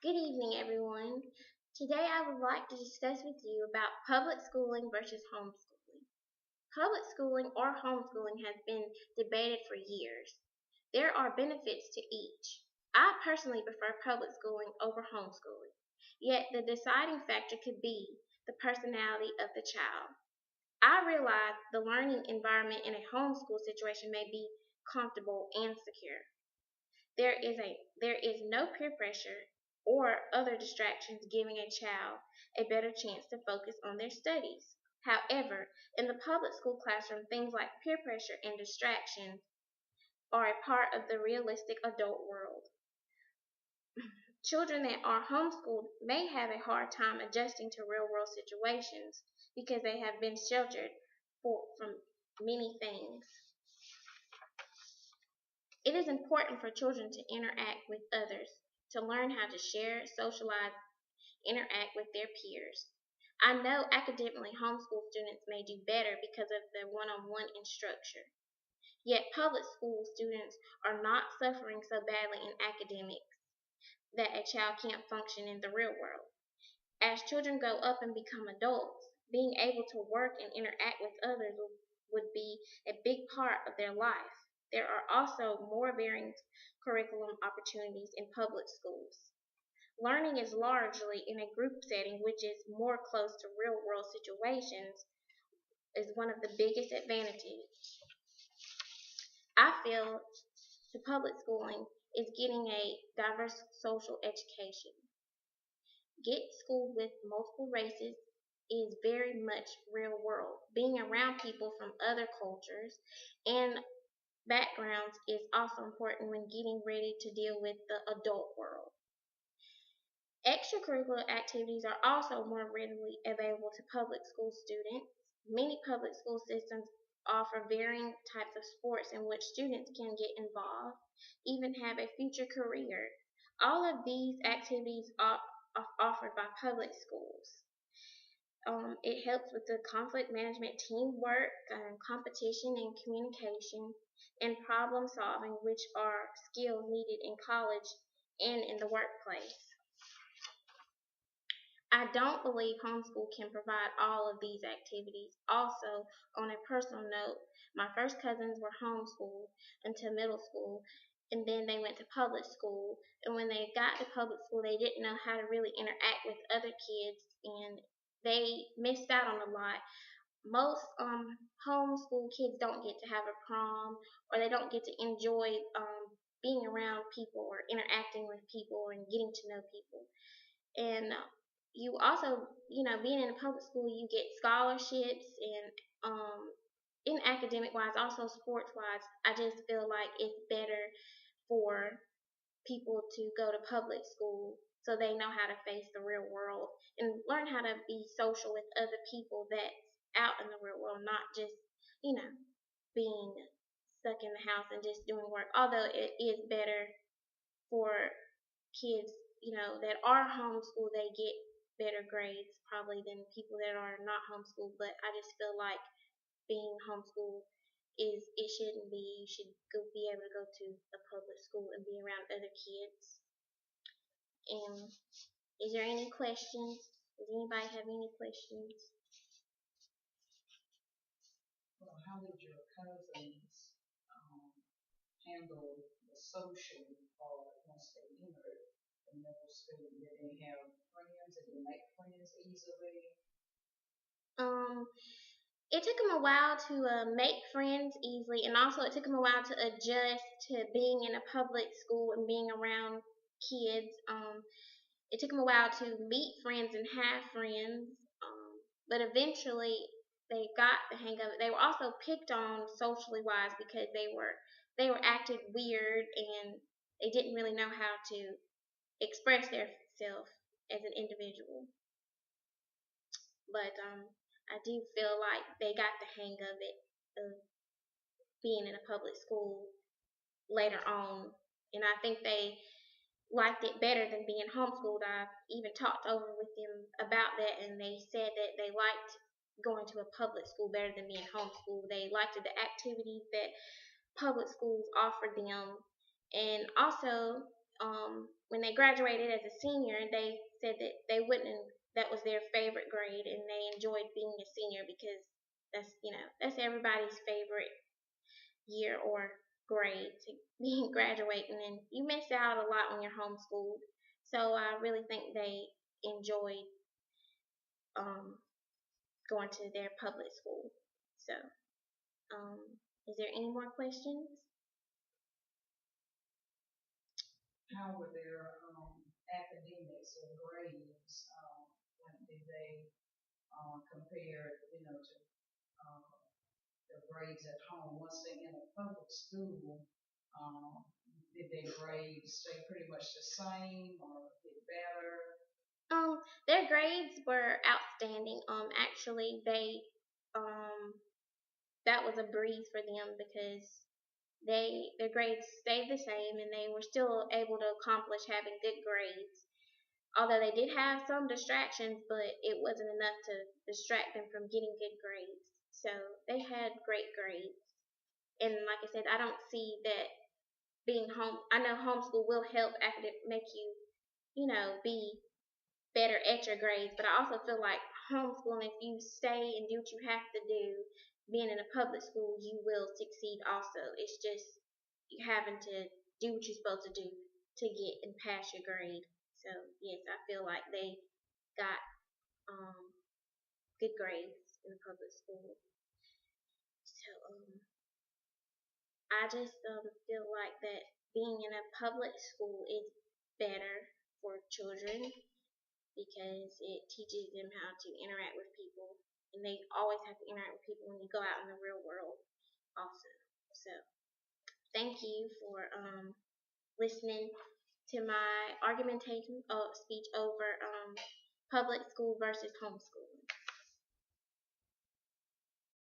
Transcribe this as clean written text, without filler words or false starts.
Good evening, everyone. Today I would like to discuss with you about public schooling versus homeschooling. Public schooling or homeschooling has been debated for years. There are benefits to each. I personally prefer public schooling over homeschooling, yet the deciding factor could be the personality of the child. I realize the learning environment in a homeschool situation may be comfortable and secure. There is no peer pressure or other distractions giving a child a better chance to focus on their studies. However, in the public school classroom, things like peer pressure and distractions are a part of the realistic adult world. Children that are homeschooled may have a hard time adjusting to real world situations because they have been sheltered from many things. It is important for children to interact with others, to learn how to share, socialize, interact with their peers. I know academically homeschool students may do better because of the one-on-one instruction. Yet public school students are not suffering so badly in academics that a child can't function in the real world. As children grow up and become adults, being able to work and interact with others would be a big part of their life. There are also more varying curriculum opportunities in public schools. Learning is largely in a group setting, which is more close to real world situations, is one of the biggest advantages. I feel the public schooling is getting a diverse social education. Get schooled with multiple races is very much real world. Being around people from other cultures and backgrounds is also important when getting ready to deal with the adult world. Extracurricular activities are also more readily available to public school students. Many public school systems offer varying types of sports in which students can get involved, even have a future career. All of these activities are offered by public schools. It helps with the conflict management, teamwork, competition and communication, and problem solving, which are skills needed in college and in the workplace. I don't believe homeschool can provide all of these activities. Also, on a personal note, my first cousins were homeschooled until middle school, and then they went to public school. And when they got to public school, they didn't know how to really interact with other kids, and they missed out on a lot. Most homeschool kids don't get to have a prom, or they don't get to enjoy being around people or interacting with people and getting to know people. And you also, being in a public school, you get scholarships and in academic wise, also sports wise. I just feel like it's better for people to go to public school so they know how to face the real world and learn how to be social with other people that's out in the real world, not just, you know, being stuck in the house and just doing work. Although it is better for kids, that are homeschooled, they get better grades probably than people that are not homeschooled. But I just feel like being homeschooled it shouldn't be. You should be able to go to a public school and be around other kids. And is there any questions? Does anybody have any questions? Well, how did your cousins handle the social part once they entered the middle school? Did they have friends? Did they make friends easily? Um, it took them a while to make friends easily, and also it took them a while to adjust to being in a public school and being around kids. It took them a while to meet friends and have friends, but eventually they got the hang of it. They were also picked on socially wise because they were acted weird and they didn't really know how to express themselves as an individual. But I do feel like they got the hang of it, of being in a public school later on, and I think they liked it better than being homeschooled. I even talked over with them about that, and they said that they liked going to a public school better than being homeschooled. They liked the activities that public schools offered them, and also when they graduated as a senior, they said that they wouldn't. That was their favorite grade, and they enjoyed being a senior because that's everybody's favorite year or grade to be graduating, and you miss out a lot when you're homeschooled. So I really think they enjoyed um, going to their public school. So, um, is there any more questions? How were their academics or grades? Like did they compare, to their grades at home? Once they're in a public school, um, did their grades stay pretty much the same or get better? Their grades were outstanding. Actually, um, that was a breeze for them because their grades stayed the same and they were still able to accomplish having good grades. Although they did have some distractions, but it wasn't enough to distract them from getting good grades. So they had great grades. And like I said, I don't see that being home. I know homeschool will help make you, be better at your grades. But I also feel like homeschooling, if you stay and do what you have to do, being in a public school, you will succeed also. It's just you having to do what you're supposed to do to get and pass your grade. So yes, I feel like they got um, good grades in the public school. So I just feel like that being in a public school is better for children because it teaches them how to interact with people, and they always have to interact with people when you go out in the real world also. So thank you for listening to my argumentation speech over public school versus homeschooling.